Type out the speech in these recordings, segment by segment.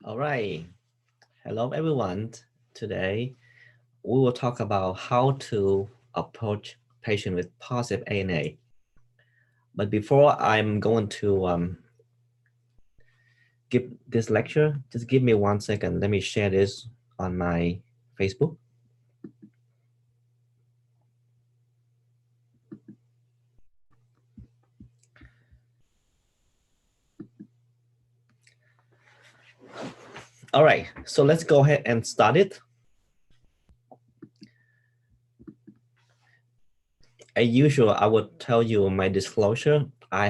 All right. Hello, everyone. Today, we will talk about how to approach patient with positive ANA. But before I'm going to give this lecture, just give me 1 second. Let me share this on my Facebook. All right, so let's go ahead and start it. As usual, I will tell you my disclosure. I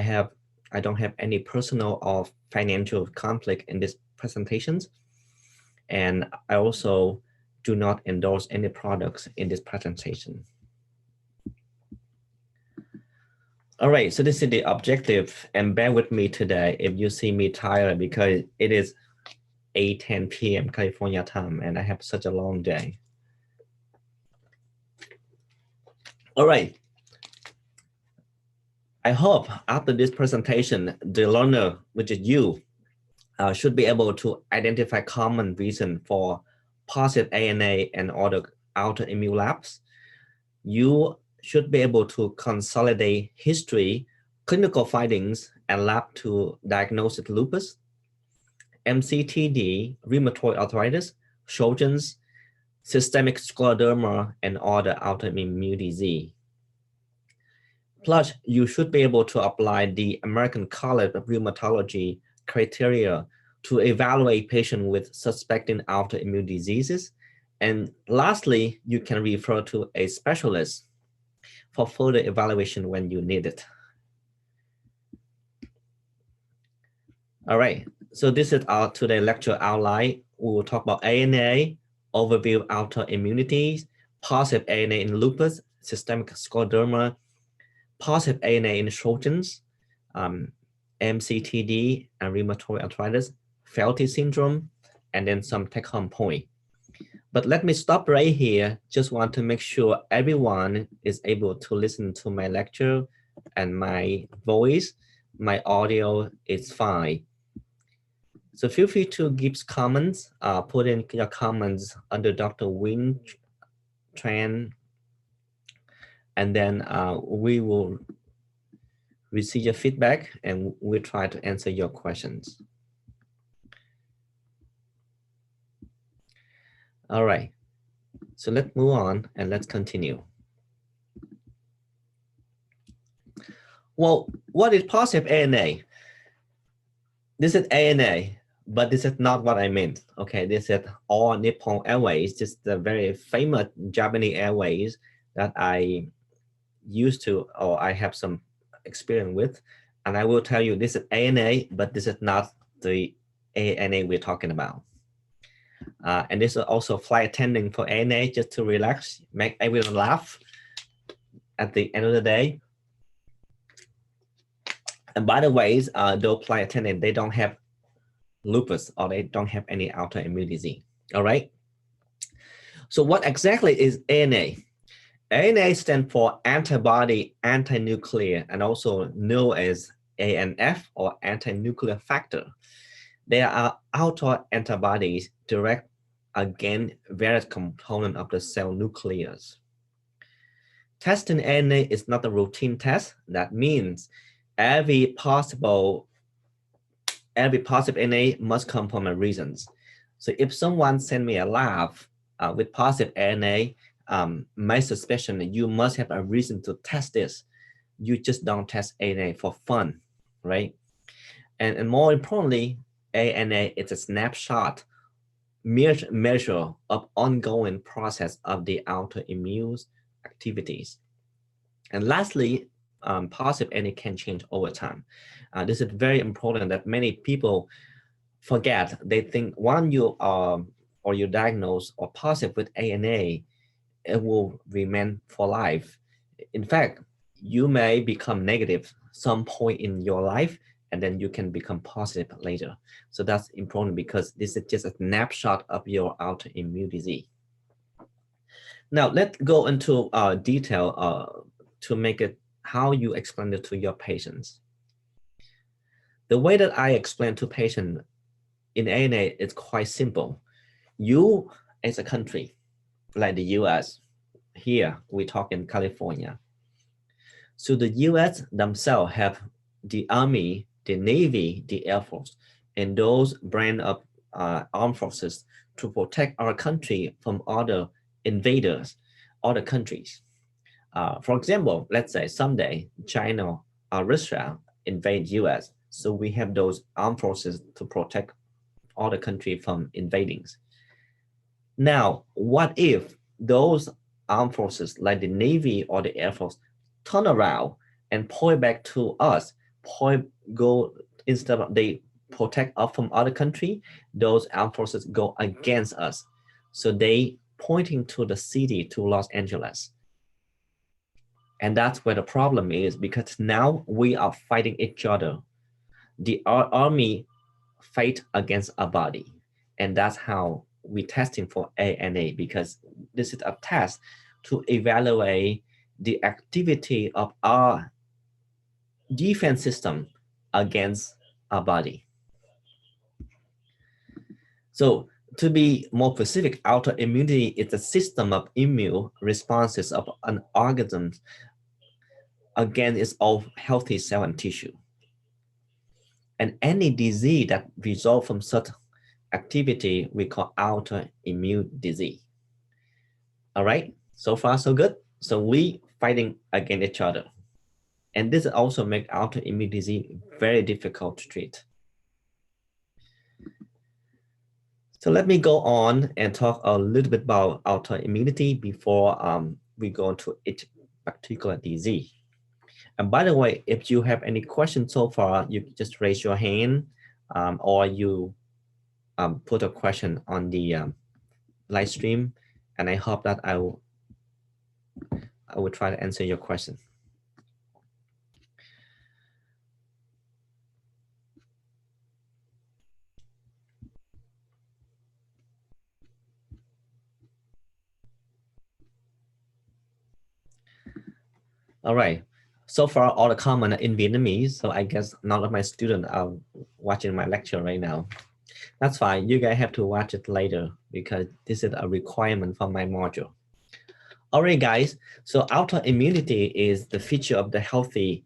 don't have any personal or financial conflict in these presentations. And I also do not endorse any products in this presentation. All right, so this is the objective, and bear with me today if you see me tired because it is 8:10 p.m. California time and I have such a long day. All right. I hope after this presentation, the learner, which is you, should be able to identify common reason for positive ANA and other autoimmune labs. You should be able to consolidate history, clinical findings, and lab to diagnose lupus, MCTD, rheumatoid arthritis, Sjogren's, systemic scleroderma, and other autoimmune disease. Plus, you should be able to apply the American College of Rheumatology criteria to evaluate patients with suspected autoimmune diseases. And lastly, you can refer to a specialist for further evaluation when you need it. All right, so this is our today lecture outline. We will talk about ANA, overview of autoimmunities, positive ANA in lupus, systemic scleroderma, positive ANA in Sjogren's, MCTD and rheumatoid arthritis, Felty Syndrome, and then some take-home point. But let me stop right here. Just want to make sure everyone is able to listen to my lecture and my voice, my audio is fine. So feel free to give comments, put in your comments under Dr. Win Tran, and then we will receive your feedback and we'll try to answer your questions. All right, so let's move on and let's continue. Well, what is positive ANA? This is ANA, but this is not what I meant. Okay, this is All Nippon Airways, just the very famous Japanese airways that I used to, or I have some experience with. And I will tell you this is ANA, but this is not the ANA we're talking about. And this is also flight attending for ANA, just to relax, make everyone laugh at the end of the day. And by the way, those flight attendants, they don't have lupus or they don't have any autoimmune disease. All right. So what exactly is ANA? ANA stands for antibody anti-nuclear and also known as ANF or anti-nuclear factor. They are autoantibodies direct against various components of the cell nucleus. Testing ANA is not a routine test. That means every positive ANA must come from a reasons. So if someone send me a lab with positive ANA, my suspicion that you must have a reason to test this. You just don't test ANA for fun, right? And more importantly, ANA is a snapshot measure of ongoing process of the autoimmune activities. And lastly, positive ANA can change over time. This is very important that many people forget. They think when you are or you diagnose or positive with ANA, it will remain for life. In fact, you may become negative some point in your life, and then you can become positive later. So that's important because this is just a snapshot of your autoimmune disease. Now let's go into detail to make it how you explain it to your patients. The way that I explain to patients in ANA, it's quite simple. You, as a country, like the US, here we talk in California. So the US themselves have the Army, the Navy, the Air Force, and those brand of armed forces to protect our country from other invaders, other countries. For example, let's say someday China or Russia invade US. So we have those armed forces to protect other country from invadings. Now, what if those armed forces like the Navy or the Air Force turn around and point back to us, instead of they protect us from other country, those armed forces go against us. So they pointing to the city, to Los Angeles. And that's where the problem is, because now we are fighting each other. Our army fight against our body. And that's how we're testing for ANA, because this is a test to evaluate the activity of our defense system against our body. So to be more specific, autoimmunity is a system of immune responses of an organism against its own healthy cell and tissue. And any disease that results from such activity we call autoimmune disease. All right, so far so good. So we fighting against each other. And this also makes autoimmune disease very difficult to treat. So let me go on and talk a little bit about autoimmunity before we go into each particular disease. And by the way, if you have any questions so far, you just raise your hand or you put a question on the live stream, and I hope that I will try to answer your question. All right. So far, all the comments are in Vietnamese, so I guess none of my students are watching my lecture right now. That's fine. You guys have to watch it later because this is a requirement for my module. All right, guys. So autoimmunity is the feature of the healthy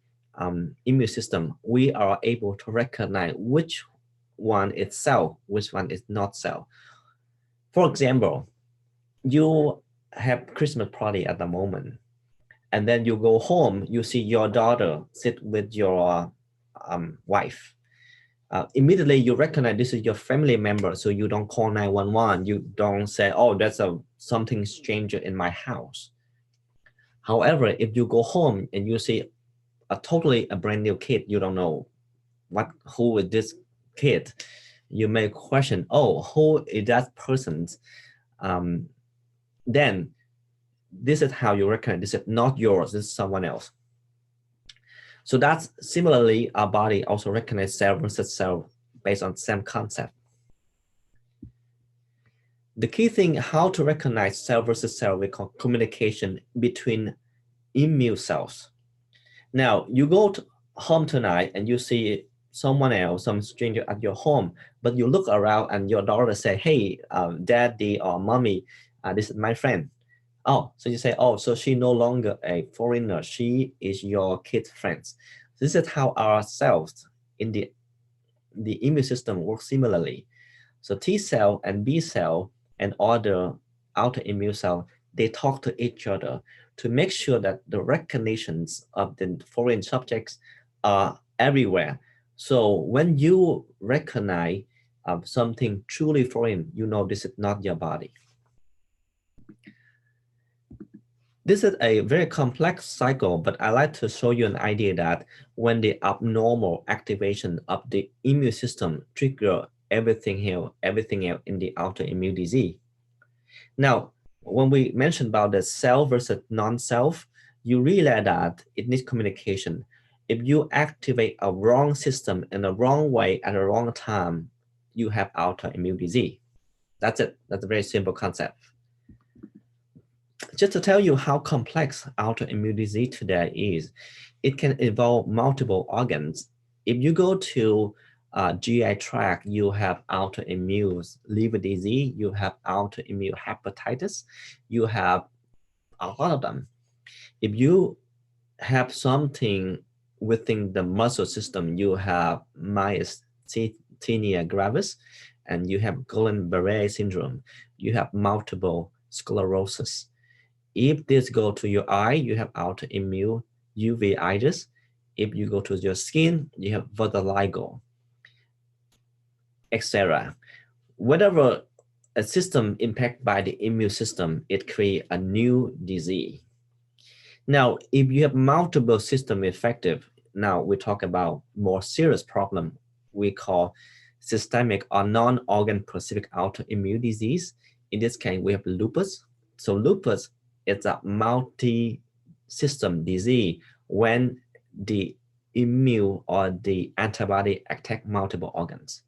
immune system. We are able to recognize which one is cell, which one is not cell. For example, you have Christmas party at the moment, and then you go home, you see your daughter sit with your wife. Immediately you recognize this is your family member, so you don't call 911. You don't say, oh, that's something stranger in my house. However, if you go home and you see a brand new kid, you don't know who is this kid, you may question, oh, who is that person? Then this is how you recognize this is not yours, this is someone else. So that's similarly, our body also recognizes cell versus cell based on same concept. The key thing, how to recognize cell versus cell, we call communication between immune cells. Now, you go home tonight and you see someone else, some stranger at your home, but you look around and your daughter say, hey, daddy or mommy, this is my friend. Oh, so you say, oh, so she no longer a foreigner, she is your kid's friend. This is how our cells in the immune system work similarly. So T cell and B cell and other autoimmune cell, they talk to each other to make sure that the recognitions of the foreign subjects are everywhere. So when you recognize something truly foreign, you know this is not your body. This is a very complex cycle, but I like to show you an idea that when the abnormal activation of the immune system trigger everything else in the autoimmune disease. Now, when we mentioned about the cell versus non-self, you realize that it needs communication. If you activate a wrong system in the wrong way at the wrong time, you have autoimmune disease. That's it. That's a very simple concept. Just to tell you how complex autoimmune disease today is, it can involve multiple organs. If you go to GI tract, you have autoimmune liver disease, you have autoimmune hepatitis, you have a lot of them. If you have something within the muscle system, you have myasthenia gravis, and you have Guillain-Barré syndrome, you have multiple sclerosis. If this go to your eye, you have autoimmune uveitis. If you go to your skin, you have vitiligo, etc. Whatever a system impacted by the immune system, it creates a new disease. Now, if you have multiple system effective, now we talk about more serious problem we call systemic or non-organ specific autoimmune disease. In this case, we have lupus. So lupus is a multi-system disease when the immune or the antibody attack multiple organs.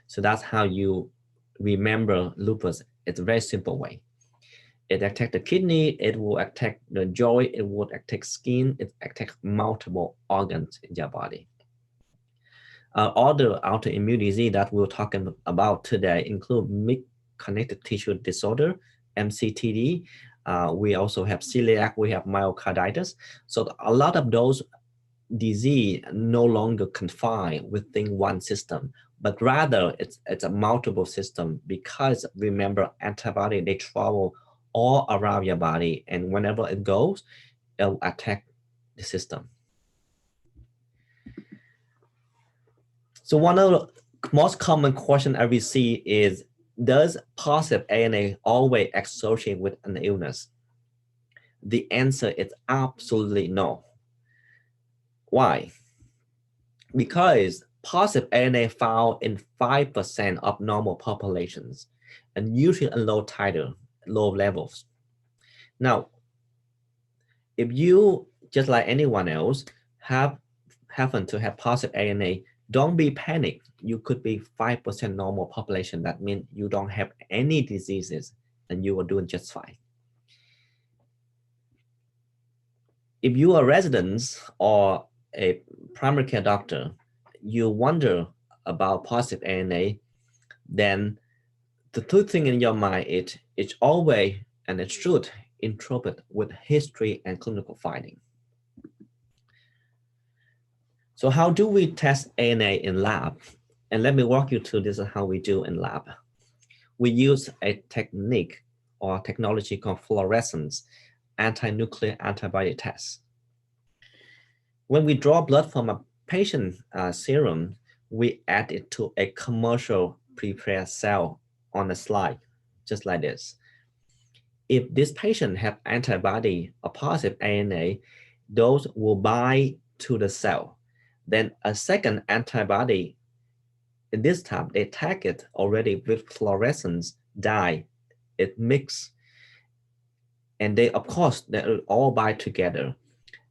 So that's how you remember lupus. It's a very simple way. It attacks the kidney, it will attack the joint, it will attack skin, it attacks multiple organs in your body. All the autoimmune disease that we're talking about today include mixed connective tissue disorder, MCTD. We also have celiac, we have myocarditis. So a lot of those disease no longer confined within one system, but rather it's a multiple system, because remember, antibody, they travel all around your body, and whenever it goes, it'll attack the system. So one of the most common questions I receive is, does positive ANA always associate with an illness? The answer is absolutely no. Why? Because positive ANA found in 5% of normal populations, and usually a low titer, low levels. Now, if you, just like anyone else, happen to have positive ANA, don't be panicked. You could be 5% normal population. That means you don't have any diseases and you are doing just fine. If you are a resident or a primary care doctor, you wonder about positive ANA, then the two things in your mind is it's always, and it should, interpret with history and clinical finding. So how do we test ANA in lab? And let me walk you through this is how we do in lab. We use a technique or technology called fluorescence anti-nuclear antibody test. When we draw blood from a patient serum, we add it to a commercial prepared cell on a slide, just like this. If this patient have antibody or positive ANA, those will bind to the cell. Then a second antibody, in this time, they tag it already with fluorescence dye, it mix. And they, of course, they all bind together.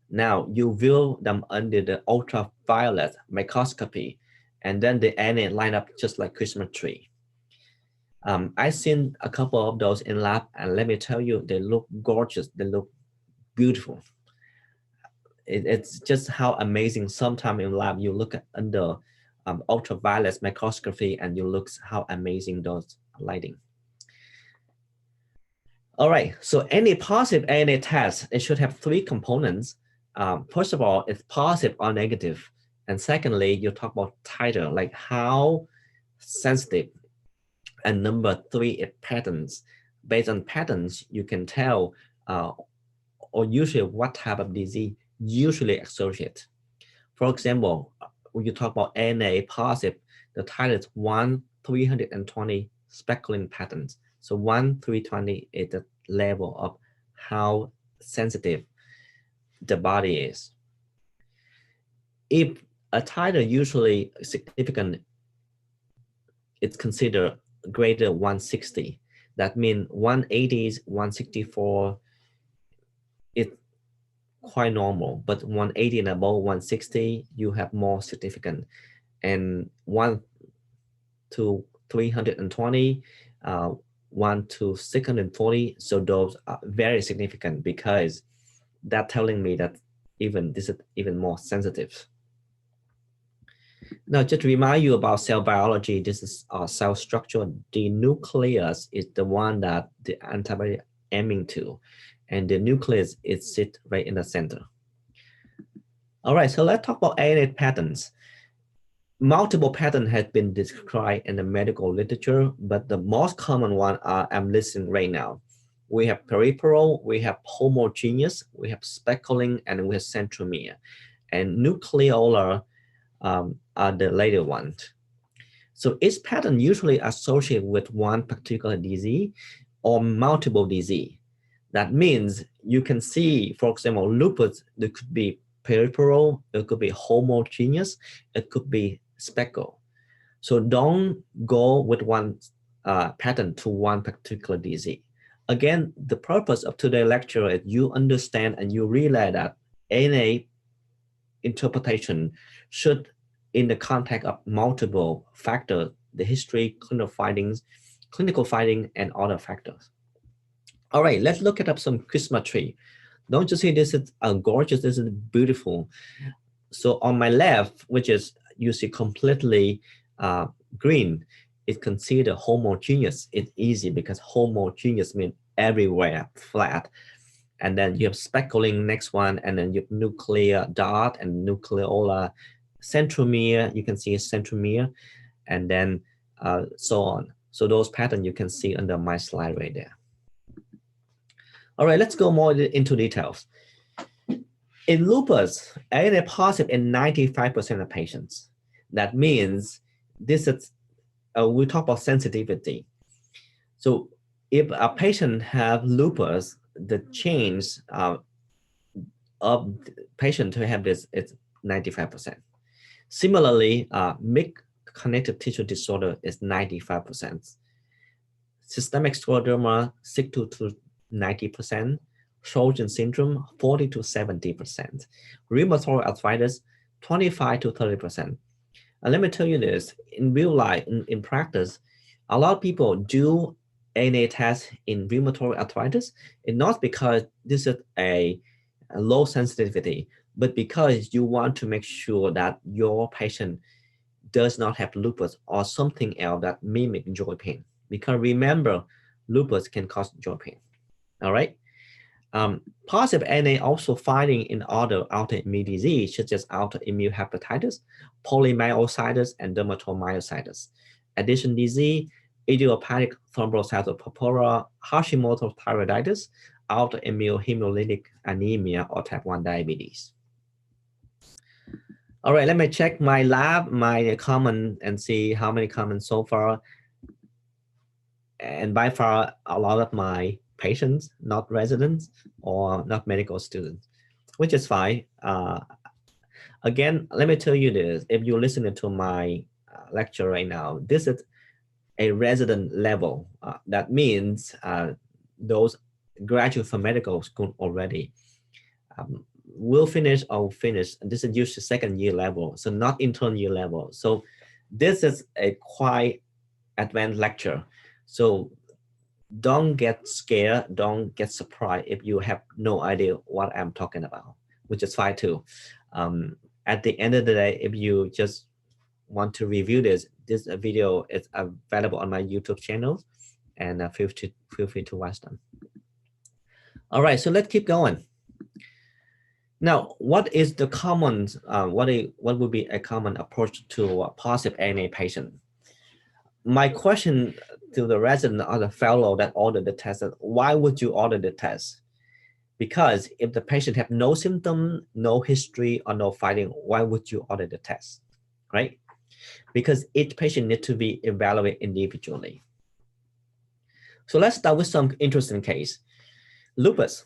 Now you view them under the ultraviolet microscopy, and then the ANA line up just like Christmas tree. I've seen a couple of those in lab, and let me tell you, they look gorgeous, they look beautiful. It's just how amazing. Sometimes in lab, you look at under ultraviolet microscopy and you look how amazing those lighting. All right, so any positive ANA test, it should have three components. First of all, it's positive or negative. And secondly, you talk about titer, like how sensitive. And number three is patterns. Based on patterns, you can tell or usually what type of disease usually associate. For example, when you talk about ANA positive, the titer is 1/320 speckling patterns. So 1/320 is the level of how sensitive the body is. If a titer usually significant, it's considered greater 160. That means 180, 164, it's quite normal, but 180 and above 160, you have more significant. And 1 to 320, 1 to 640, so those are very significant, because that's telling me that even this is even more sensitive. Now, just to remind you about cell biology, this is our cell structure. The nucleus is the one that the antibody aiming to, and the nucleus is sit right in the center. All right, so let's talk about ANA patterns. Multiple patterns have been described in the medical literature, but the most common one I'm listing right now. We have peripheral, we have homogeneous, we have speckling, and we have centromere. And nucleolar are the later ones. So each pattern usually associated with one particular disease or multiple disease. That means you can see, for example, lupus, it could be peripheral, it could be homogeneous, it could be speckle. So don't go with one pattern to one particular disease. Again, the purpose of today's lecture is you understand and you realize that ANA interpretation should, in the context of multiple factors, the history, clinical findings, and other factors. All right, let's look at some Christmas tree. Don't you see this is gorgeous, this is beautiful. So on my left, which is you see completely green, is considered homogeneous. It's easy because homogeneous means everywhere flat. And then you have speckling next one, and then you have nuclear dot and nucleolar centromere. You can see a centromere, and then so on. So those patterns you can see under my slide right there. All right, let's go more into details. In lupus, ANA positive in 95% of patients. That means this is, we talk about sensitivity. So if a patient have lupus, the chance of patient to have this is 95%. Similarly, mixed connective tissue disorder is 95%. Systemic scleroderma, 60 to 90%. Sjogren syndrome, 40 to 70%. Rheumatoid arthritis, 25 to 30%. And let me tell you this, in real life, in practice, a lot of people do ANA test in rheumatoid arthritis, and not because this is a low sensitivity, but because you want to make sure that your patient does not have lupus or something else that mimic joint pain. Because remember, lupus can cause joint pain. All right. Positive ANA also finding in other autoimmune disease, such as autoimmune hepatitis, polymyositis, and dermatomyositis. Addiction disease, idiopathic thrombocytopenia, Hashimoto's thyroiditis, autoimmune hemolytic anemia, or type 1 diabetes. All right, let me check my lab, my comment, and see how many comments so far. And by far, a lot of my patients, not residents or not medical students, which is fine. Again, let me tell you this, if you're listening to my lecture right now, this is a resident level. That means those graduate from medical school already will finish or finish. This is usually second year level, so not intern year level. So this is a quite advanced lecture. So don't get scared, don't get surprised if you have no idea what I'm talking about, which is fine too. At the end of the day, if you just want to review this video is available on my YouTube channel, and feel free to watch them. All right, so let's keep going. Now, what is the common, what would be a common approach to a positive ANA patient? My question to the resident or the fellow that ordered the test is, why would you order the test? Because if the patient have no symptom, no history, or no finding, why would you order the test, right? Because each patient needs to be evaluated individually. So let's start with some interesting case. Lupus.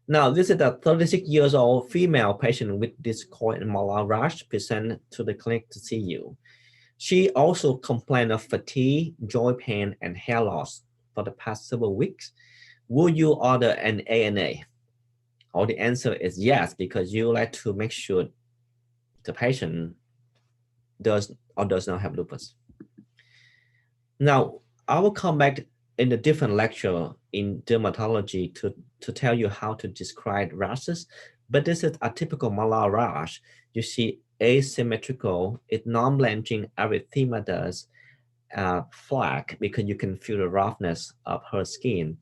Now, this is a 36 years old female patient with discord and malar rash present to the clinic to see you. She also complained of fatigue, joint pain, and hair loss for the past several weeks. Would you order an ANA? Or the answer is yes, because you like to make sure the patient does or does not have lupus. Now, I will come back in a different lecture in dermatology to tell you how to describe rashes, but this is a typical malar rash. You see asymmetrical. It's non-blanching erythematous flag because you can feel the roughness of her skin.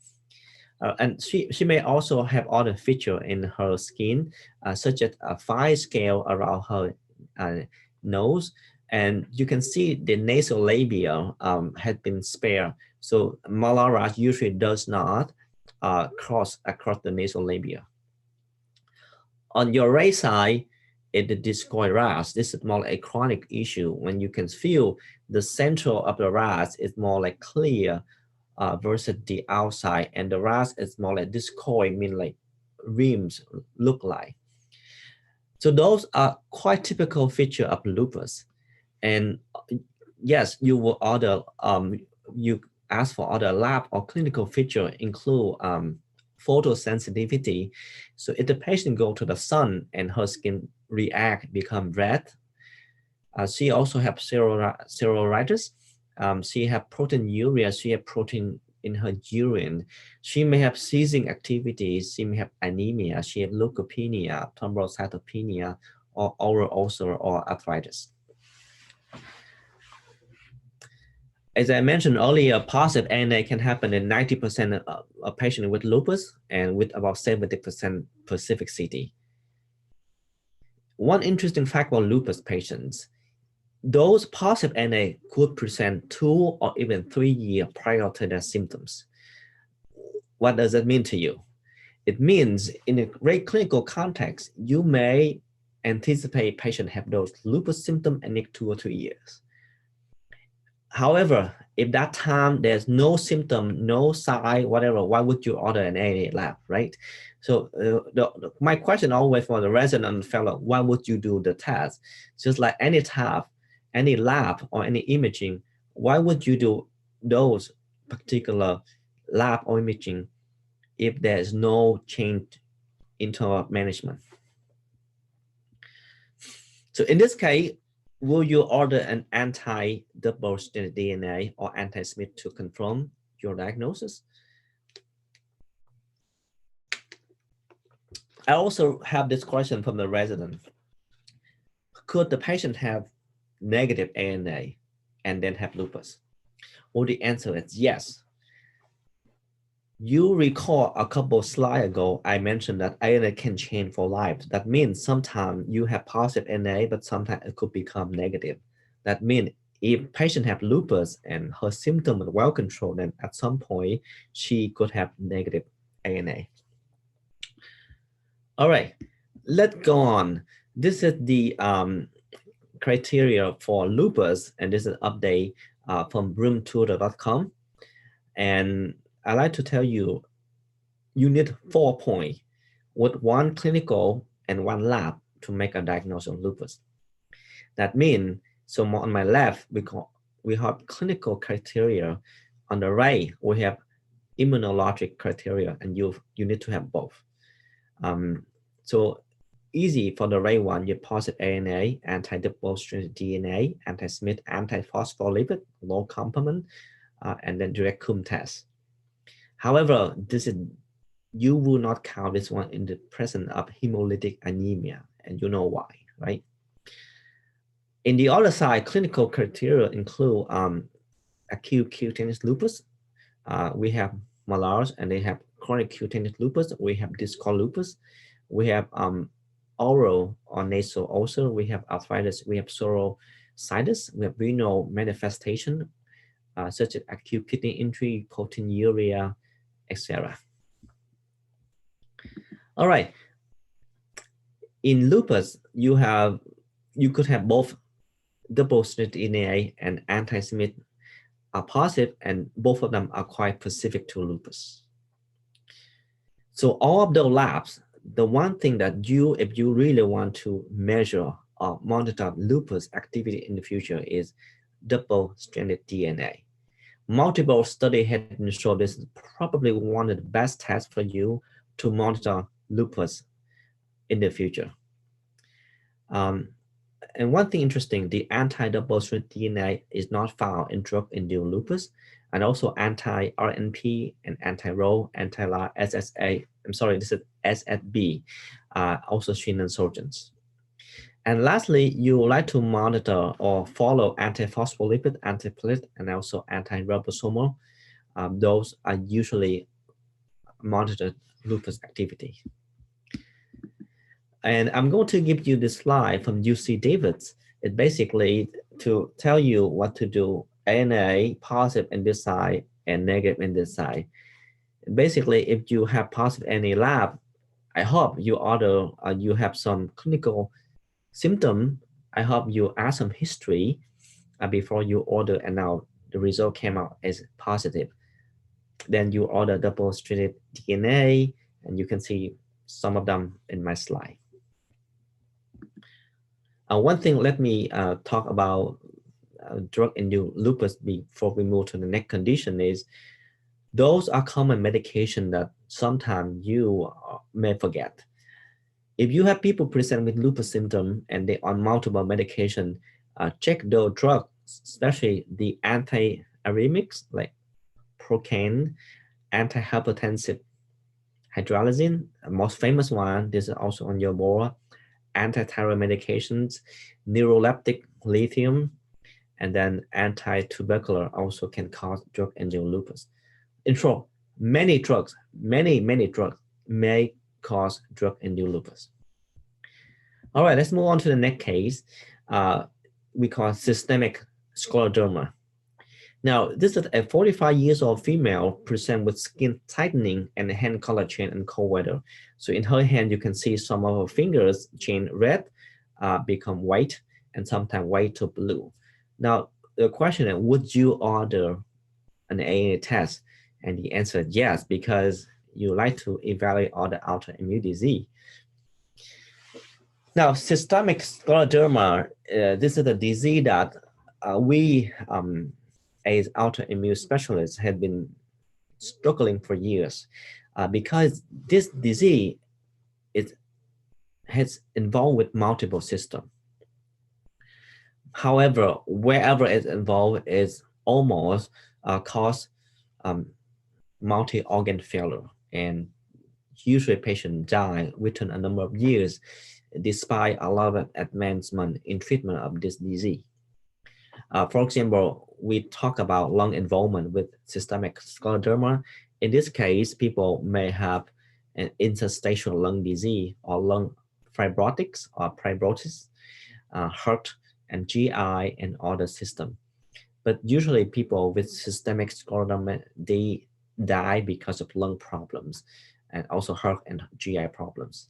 And she may also have other feature in her skin, such as a fine scale around her nose. And you can see the nasal labia had been spared. So malaria usually does not cross across the nasal labia. On your right side, is the discoid rash. This is more like a chronic issue when you can feel the central of the rash is more like clear versus the outside, and the rash is more like discoid, mean like rims look like. So those are quite typical feature of lupus. And yes, you will order, you ask for other lab or clinical feature include photosensitivity. So if the patient go to the sun and her skin react, become red. She also have cellulitis. She have proteinuria. She have protein in her urine. She may have seizing activities. She may have anemia. She have leukopenia, thrombocytopenia, or oral ulcer or arthritis. As I mentioned earlier, positive ANA can happen in 90% of patients with lupus and with about 70% specificity. One interesting fact about lupus patients, those positive ANA could present 2 or even 3 years prior to their symptoms. What does that mean to you? It means in a great clinical context, you may anticipate patient have those lupus symptoms in 2 or 3 years. However, if that time there's no symptom, no sign, whatever, why would you order an ANA lab, right? So my question always for the resident fellow, why would you do the test? Just like any test, any lab or any imaging, why would you do those particular lab or imaging if there's no change in terms of management? So in this case, will you order an anti-double-stranded DNA or anti-SMIT to confirm your diagnosis? I also have this question from the resident. Could the patient have negative ANA and then have lupus? Well, the answer is yes. You recall a couple slides ago, I mentioned that ANA can change for life. That means sometimes you have positive ANA, but sometimes it could become negative. That means if patient have lupus and her symptoms are well controlled, then at some point she could have negative ANA. All right, let's go on. This is the criteria for lupus, and this is an update from roomtutor.com. And I like to tell you, you need 4 points with 1 clinical and 1 lab to make a diagnosis of lupus. That means, so on my left, we have clinical criteria. On the right, we have immunologic criteria, and you need to have both. So easy for the right one, you positive ANA, anti-double-stranded DNA, anti-SMIT, anti-phospholipid, low complement, and then direct cum test. However, you will not count this one in the presence of hemolytic anemia, and you know why, right? In the other side, clinical criteria include acute cutaneous lupus. We have malars, and they have chronic cutaneous lupus. We have discal lupus. We have oral or nasal ulcer. We have arthritis. We have psoriasis. We have renal manifestation, such as acute kidney injury, proteinuria, etc. All right. In lupus, you could have both double-stranded DNA and anti-SMIT are positive, and both of them are quite specific to lupus. So all of those labs, the one thing that if you really want to measure or monitor lupus activity in the future is double-stranded DNA. Multiple studies have been shown this is probably one of the best tests for you to monitor lupus in the future. And one thing interesting, the anti-double-stranded DNA is not found in drug-induced lupus, and also anti-RNP and anti-RO, SSA, I'm sorry, this is SSB, also seen in surgeons. And lastly, you would like to monitor or follow anti-phospholipid, anti-platelet, and also anti-ribosomal. Those are usually monitored lupus activity. And I'm going to give you this slide from UC Davis. It basically to tell you what to do, ANA positive in this side and negative in this side. Basically, if you have positive ANA lab, I hope you have some clinical symptom. I hope you ask some history before you order, and now the result came out as positive. Then you order double-stranded DNA, and you can see some of them in my slide. One thing, let me talk about drug-induced lupus before we move to the next condition is those are common medication that sometimes you may forget. If you have people present with lupus symptom and they on multiple medication, check those drugs, especially the anti-arrhythmics like procaine, antihypertensive hydralazine, most famous one. This is also on your board. Anti-thyroid medications, neuroleptic lithium, and then anti-tubercular also can cause drug-induced lupus. In short, many drugs may cause drug-induced lupus. All right, let's move on to the next case. We call systemic scleroderma. Now, this is a 45 years old female present with skin tightening and hand color change in cold weather. So in her hand, you can see some of her fingers change red, become white, and sometimes white to blue. Now, the question is, would you order an ANA test? And the answer is yes, because you like to evaluate all the autoimmune disease. Now, systemic scleroderma, this is a disease that we, as autoimmune specialists, have been struggling for years because this disease has involved with multiple systems. However, wherever it's involved, is almost cause multi-organ failure, and usually patients die within a number of years despite a lot of advancement in treatment of this disease. For example, we talk about lung involvement with systemic scleroderma. In this case, people may have an interstitial lung disease or lung fibrotics or fibrosis, heart and GI and other system. But usually people with systemic scleroderma, they die because of lung problems and also heart and GI problems.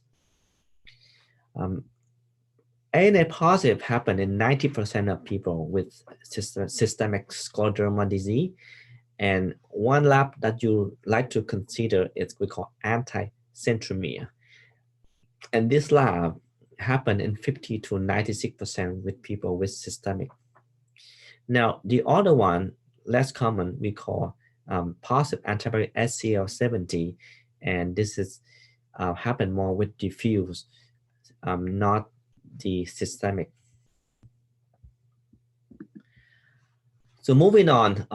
ANA positive happen in 90% of people with systemic scleroderma disease. And one lab that you like to consider is we call anti-centromere. And this lab happen in 50 to 96% with people with systemic. Now, the other one, less common, we call positive antibody SCL70. And this is happen more with diffuse, not the systemic. So moving on,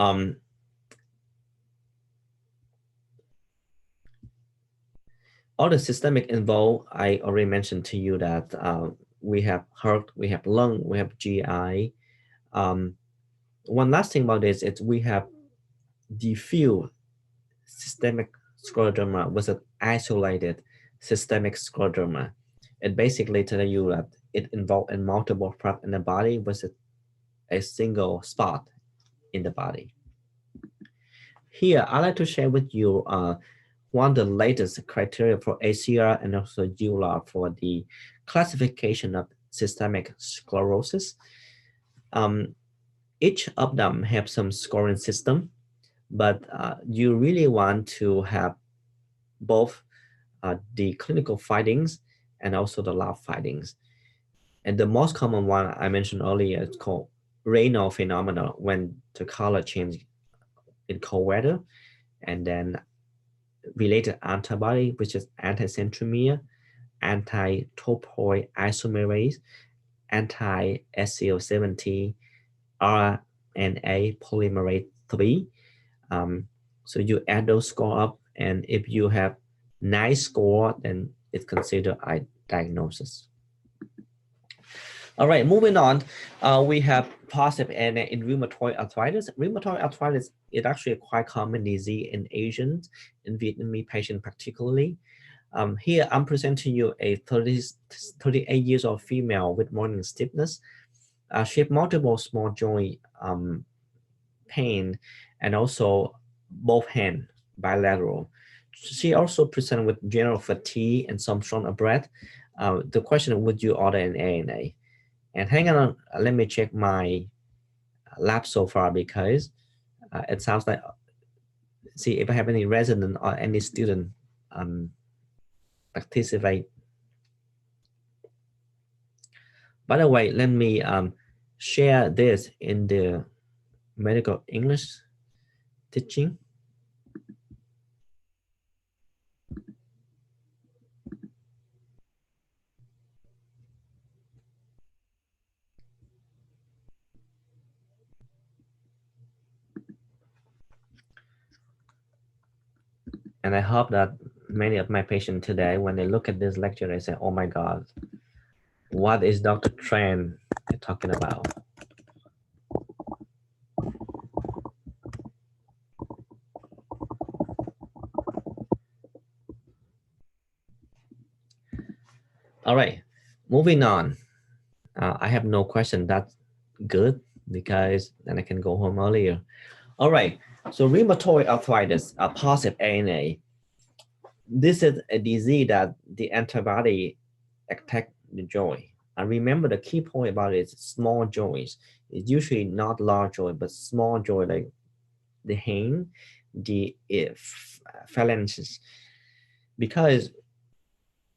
all the systemic involved, I already mentioned to you that we have heart, we have lung, we have GI. One last thing about this is we have diffuse systemic scleroderma with an isolated systemic scleroderma. It basically tells you that it involved in multiple parts in the body with a single spot in the body. Here, I'd like to share with you one of the latest criteria for ACR and also EULAR for the classification of systemic sclerosis. Each of them have some scoring system, but you really want to have both the clinical findings and also the lab findings. And the most common one I mentioned earlier is called Raynaud phenomena, when the color change in cold weather, and then related antibody, which is anti-centromere, anti-topoid isomerase, anti-SCL70, RNA polymerase 3. So you add those score up, and if you have nice score, then it's considered a diagnosis. All right, moving on. We have positive ANA in rheumatoid arthritis. Rheumatoid arthritis is actually a quite common disease in Asians, in Vietnamese patients particularly. Here, I'm presenting you a 38 years old female with morning stiffness. She has multiple small joint pain and also both hand bilateral. She also presented with general fatigue and some shortness of breath. The question, would you order an ANA? And hang on, let me check my lab so far because it sounds like, see if I have any resident or any student participate. By the way, let me share this in the medical English teaching. And I hope that many of my patients today, when they look at this lecture, they say, oh my God, what is Dr. Tran talking about? All right, moving on. I have no question. That's good because then I can go home earlier. All right, so rheumatoid arthritis, a positive ANA. This is a disease that the antibody attack the joint. And remember the key point about it is small joints. It's usually not large joint, but small joint like the hand, the phalanges. Because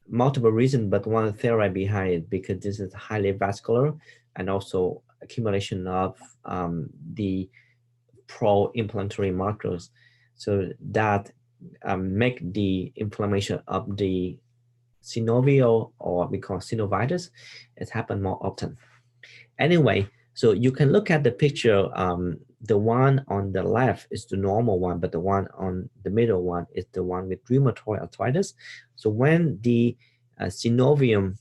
multiple reasons, but one theory behind it, because this is highly vascular and also accumulation of the pro-inflammatory markers. So that make the inflammation of the synovial, or we call synovitis, it happens more often. Anyway, so you can look at the picture. The one on the left is the normal one, but the one on the middle one is the one with rheumatoid arthritis. So when the synovium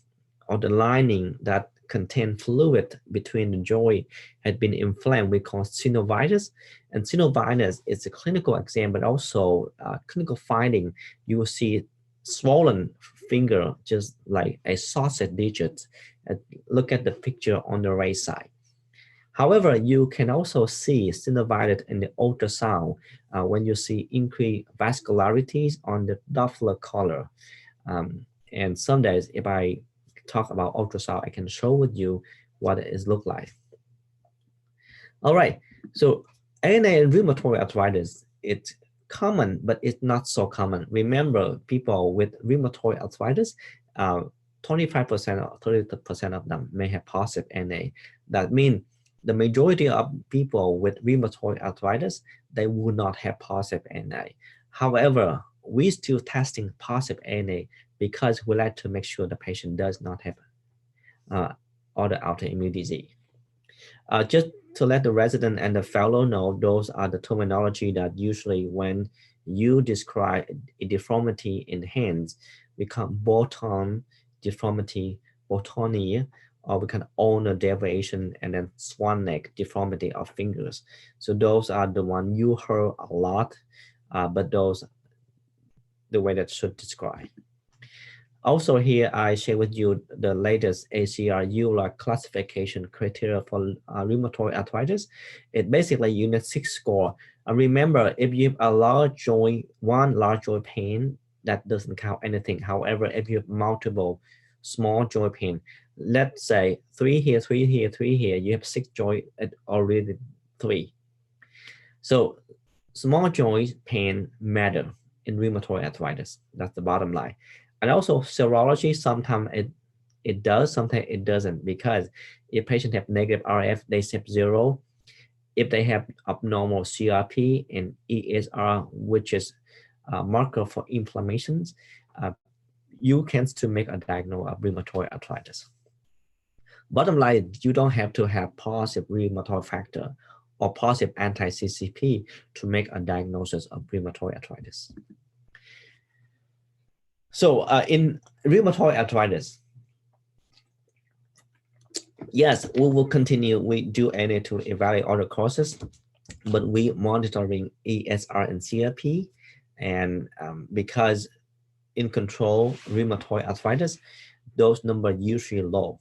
or the lining that contain fluid between the joint had been inflamed, we call synovitis. And synovitis is a clinical exam, but also clinical finding. You will see swollen finger, just like a sausage digit. Look at the picture on the right side. However, you can also see synovitis in the ultrasound when you see increased vascularities on the Doppler color. And some days, if I talk about ultrasound, I can show with you what it look like. All right, so ANA and rheumatoid arthritis, it's common, but it's not so common. Remember, people with rheumatoid arthritis, 25% or 30% of them may have positive ANA. That means the majority of people with rheumatoid arthritis, they will not have positive ANA. However, we still testing positive ANA because we like to make sure the patient does not have other autoimmune disease. Just to let the resident and the fellow know, those are the terminology that usually when you describe a deformity in hands, we call boton deformity, botonia, or we can ulnar deviation, and then swan neck deformity of fingers. So those are the one you heard a lot, but those the way that should describe. Also here, I share with you the latest ACR classification criteria for rheumatoid arthritis. It basically unit 6 score. Remember, if you have a large joint, one large joint pain, that doesn't count anything. However, if you have multiple small joint pain, let's say 3 here, 3 here, 3 here, you have 6 joint at already 3. So small joint pain matter in rheumatoid arthritis. That's the bottom line. And also serology, sometimes it does, sometimes it doesn't, because if patients have negative RF, they have 0. If they have abnormal CRP and ESR, which is a marker for inflammations, you can still make a diagnosis of rheumatoid arthritis. Bottom line, you don't have to have positive rheumatoid factor or positive anti-CCP to make a diagnosis of rheumatoid arthritis. So in rheumatoid arthritis, Yes, we will continue. We do ANA to evaluate other causes, but we monitoring ESR and CRP, and because in control rheumatoid arthritis, those numbers usually low.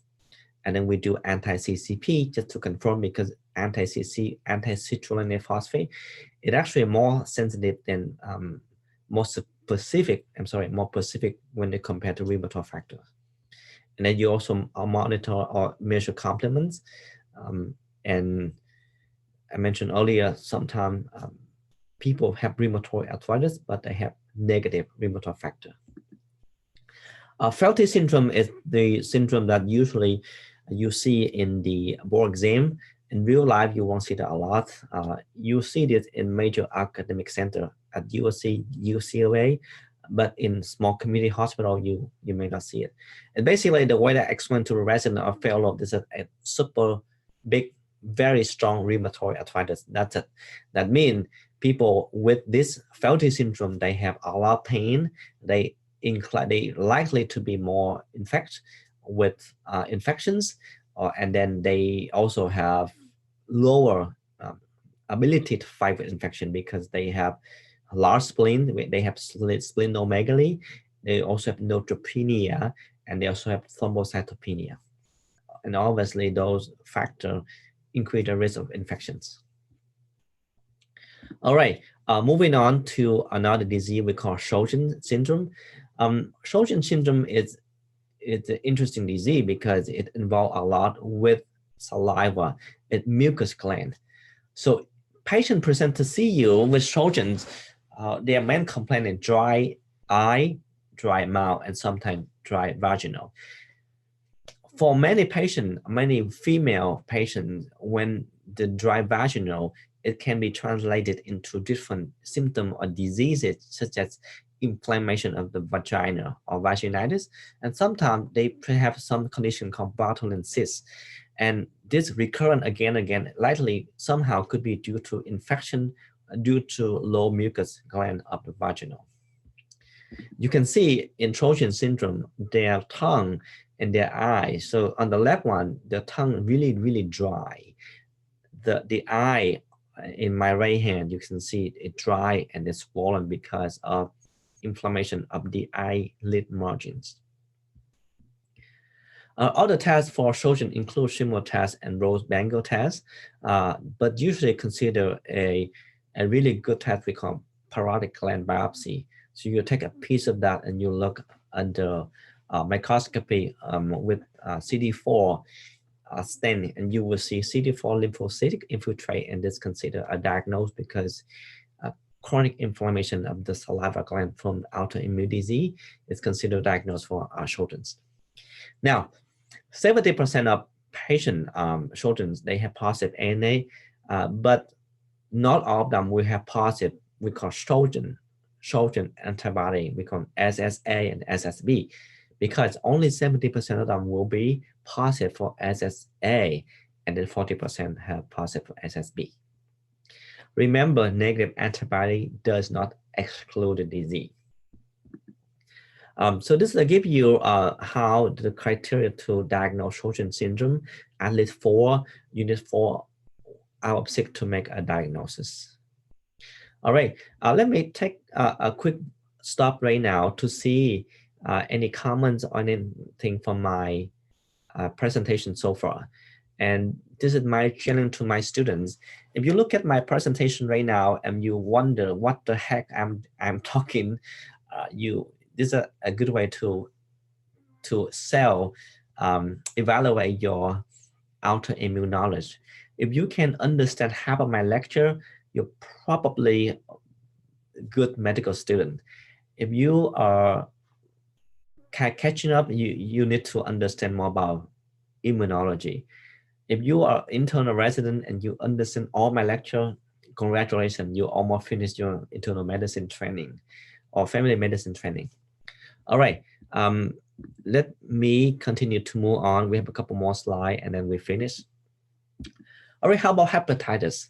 And then we do anti-CCP just to confirm, because anti-CC, anti-citrulline phosphate, it actually more sensitive than more specific, more specific when they compare to rheumatoid factor. And then you also monitor or measure complements. And I mentioned earlier, sometimes people have rheumatoid arthritis, but they have negative rheumatoid factor. Felty syndrome is the syndrome that usually you see in the board exam. In real life, you won't see that a lot. You see this in major academic center at USC, UCLA, but in small community hospital, you may not see it. And basically, the way that I explain to a resident or fellow, this is a super big, very strong rheumatoid arthritis. That's it. That means people with this Felty syndrome, they have a lot of pain. They likely to be more infected with infections, and then they also have lower ability to fight with infection because they have a large spleen, they have splenomegaly, they also have neutropenia, and they also have thrombocytopenia. And obviously those factors increase the risk of infections. All right, moving on to another disease we call Sjogren syndrome. Sjogren syndrome is an interesting disease because it involves a lot with saliva and mucus gland. So patients present to see you with Sjogren's, their main complaint is dry eye, dry mouth, and sometimes dry vaginal. For many patients, many female patients, when the dry vaginal, it can be translated into different symptoms or diseases such as inflammation of the vagina or vaginitis, and sometimes they have some condition called Bartholin cyst. And this recurrent again and again, likely somehow could be due to infection due to low mucus gland of the vaginal. You can see in Sjogren syndrome, their tongue and their eyes. So on the left one, the tongue really dry. The eye in my right hand, you can see it dry and it's swollen because of inflammation of the eyelid margins. Other tests for Sjogren include Schindler test and Rose-Bangle test, but usually consider a really good test we call parotid gland biopsy. So you take a piece of that and you look under microscopy with CD4 staining, and you will see CD4 lymphocytic infiltrate, and this considered a diagnosis because chronic inflammation of the saliva gland from autoimmune disease is considered diagnosed for Sjogren's. Now, 70% of patients, Sjogren's, they have positive ANA, but not all of them will have positive, we call Sjogren antibody, we call SSA and SSB, because only 70% of them will be positive for SSA, and then 40% have positive for SSB. Remember, negative antibody does not exclude the disease. So this will give you how the criteria to diagnose Sjogren syndrome, at least 4 units 4 out of 6 to make a diagnosis. All right, let me take a quick stop right now to see any comments or anything from my presentation so far. And this is my challenge to my students. If you look at my presentation right now and you wonder what the heck I'm talking, this is a good way to evaluate your autoimmune knowledge. If you can understand half of my lecture, you're probably a good medical student. If you are catching up, you need to understand more about immunology. If you are internal resident and you understand all my lecture, congratulations, you almost finished your internal medicine training or family medicine training. All right, let me continue to move on. We have a couple more slides and then we finish. All right, how about hepatitis?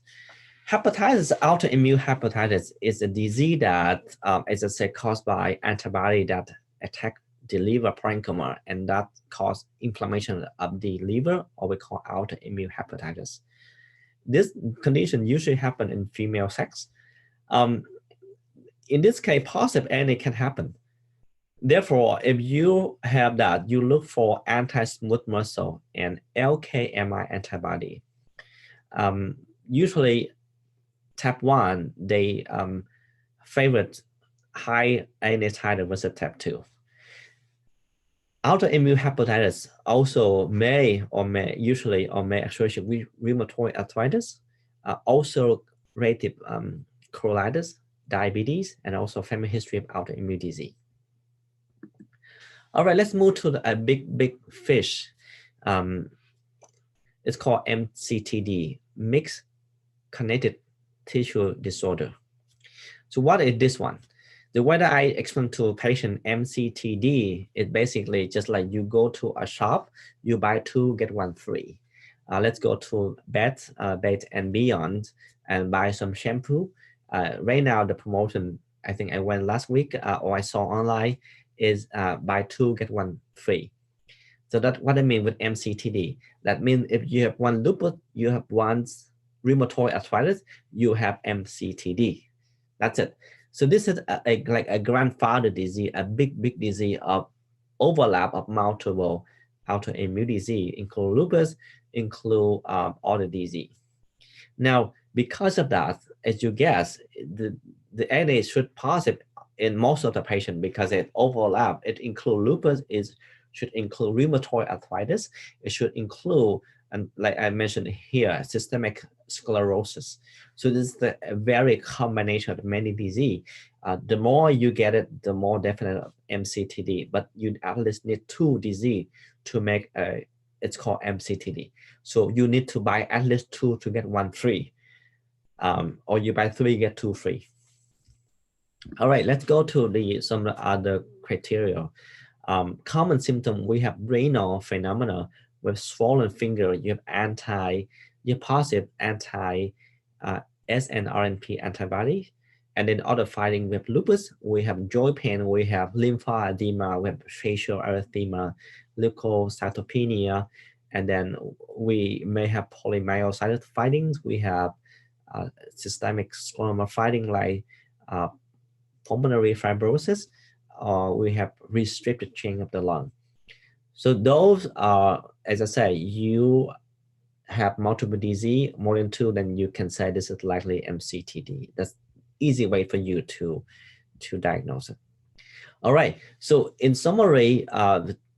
Hepatitis, autoimmune hepatitis, is a disease that, as I said, caused by antibody that attack the liver parenchyma, and that cause inflammation of the liver, or we call autoimmune hepatitis. This condition usually happen in female sex. In this case, positive ANA can happen. Therefore, if you have that, you look for anti-smooth muscle and LKMI antibody. Usually, type 1, they favorite high ANA titer versus type 2. Autoimmune hepatitis also may associate with rheumatoid arthritis, ulcerative colitis, diabetes, and also family history of autoimmune disease. All right, let's move to a big fish. It's called MCTD, mixed connective tissue disorder. So what is this one? The way that I explain to a patient MCTD is basically just like you go to a shop, you buy 2, get 1 free. Let's go to Bed and Beyond and buy some shampoo. Right now, the promotion, I think I went last week or I saw online, is buy 2, get 1 free. So that's what I mean with MCTD. That means if you have 1 lupus, you have 1 rheumatoid arthritis, you have MCTD. That's it. So this is like a grandfather disease, a big disease of overlap of multiple autoimmune disease, include lupus, include other disease. Now, because of that, as you guess, the ANA should positive in most of the patient because it overlap. It include lupus, should include rheumatoid arthritis. It should include, and like I mentioned here, systemic sclerosis. So this is the very combination of many disease. The more you get it, the more definite of MCTD, but you at least need 2 disease to make it's called MCTD. So you need to buy at least 2 to get 1 free, or you buy 3, get 2 free. All right, let's go to some other criteria. Common symptom, we have renal phenomena with swollen finger. You have positive anti SNRNP antibody, and then other finding with lupus, we have joint pain, we have lymphoedema, we have facial erythema, leukocytopenia, and then we may have polymyositis findings. We have systemic scleroderma finding like pulmonary fibrosis, or we have restricted change of the lung. So those are, as I say, you have multiple disease, more than 2, then you can say this is likely MCTD. That's easy way for you to diagnose it. All right, so in summary,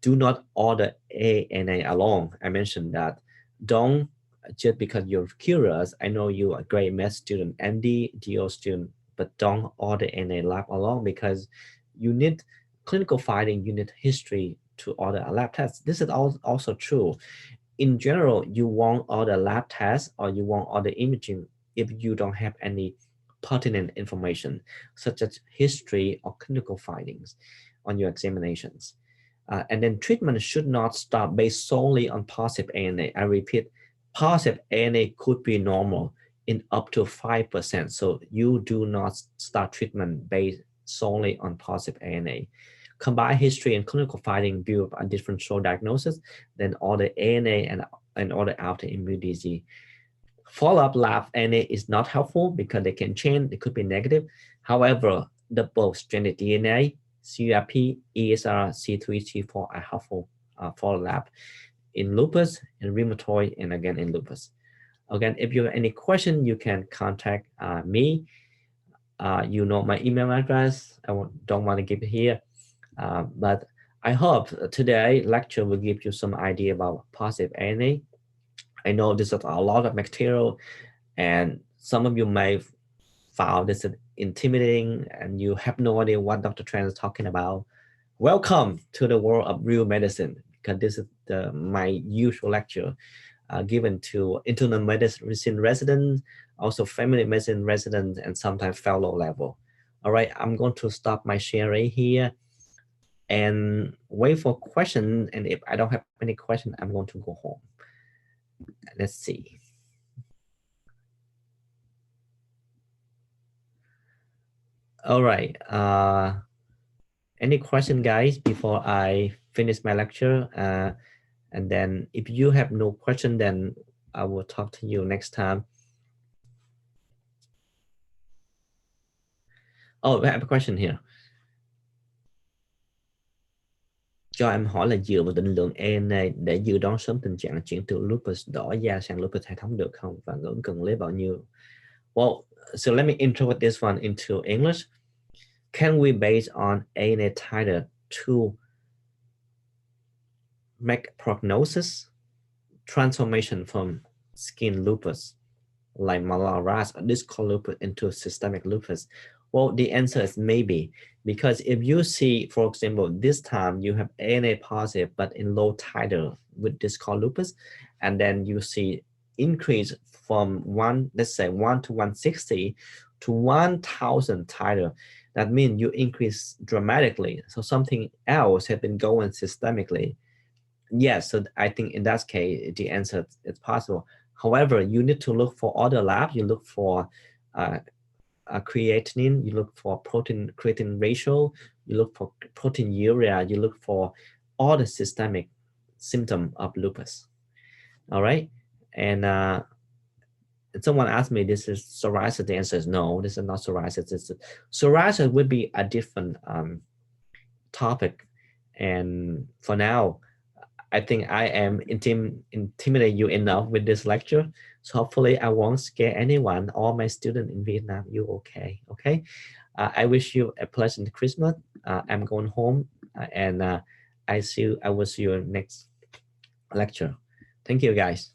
do not order ANA alone. I mentioned that. Don't just because you're curious. I know you're a great med student, MD, DO student, but don't order ANA lab alone because you need clinical finding, you need history to order a lab test. This is also true. In general, you won't order lab tests or you won't order imaging if you don't have any pertinent information, such as history or clinical findings on your examinations. And then treatment should not start based solely on positive ANA. I repeat, positive ANA could be normal in up to 5%. So you do not start treatment based solely on positive ANA. Combine history and clinical finding, build a differential diagnosis, then order ANA and order autoimmune disease. Follow-up lab ANA is not helpful because they can change, they could be negative. However, the double-stranded DNA, CRP, ESR, C3, C4 are helpful for lab in lupus, in rheumatoid, and again in lupus. Again, if you have any question, you can contact me. You know my email address. I don't want to give it here. But I hope today's lecture will give you some idea about positive ANA. I know this is a lot of material, and some of you may found this intimidating, and you have no idea what Dr. Tran is talking about. Welcome to the world of real medicine, because this is my usual lecture given to internal medicine residents, also family medicine residents, and sometimes fellow level. All right, I'm going to stop my sharing here and wait for questions. And if I don't have any question, I'm going to go home. Let's see. All right. Any question, guys, before I finish my lecture? And then if you have no question, then I will talk to you next time. Oh, we have a question here. Cho em hỏi là dựa vào định lượng ANA để dự đoán sớm tình trạng chuyển từ lupus đỏ da sang lupus hệ thống được không? Và ngưỡng cần lấy bao nhiêu? Well, so let me interpret this one into English. Can we base on ANA titer to make prognosis transformation from skin lupus like malaras or discal lupus into systemic lupus? Well, the answer is maybe, because if you see, for example, this time you have ANA positive but in low titer with discal lupus, and then you see increase from let's say 1 to 160 to 1000 titer. That means you increase dramatically. So something else has been going systemically. Yes, so I think in that case, the answer is possible. However, you need to look for other labs. You look for creatinine, you look for creatine ratio, you look for proteinuria, you look for all the systemic symptom of lupus. All right. And someone asked me, this is psoriasis. The answer is no, this is not psoriasis. Psoriasis would be a different topic. And for now, I think I am intimidate you enough with this lecture. So hopefully I won't scare anyone. All my students in Vietnam, you okay? Okay. I wish you a pleasant Christmas. I'm going home, and I will see you next lecture. Thank you, guys.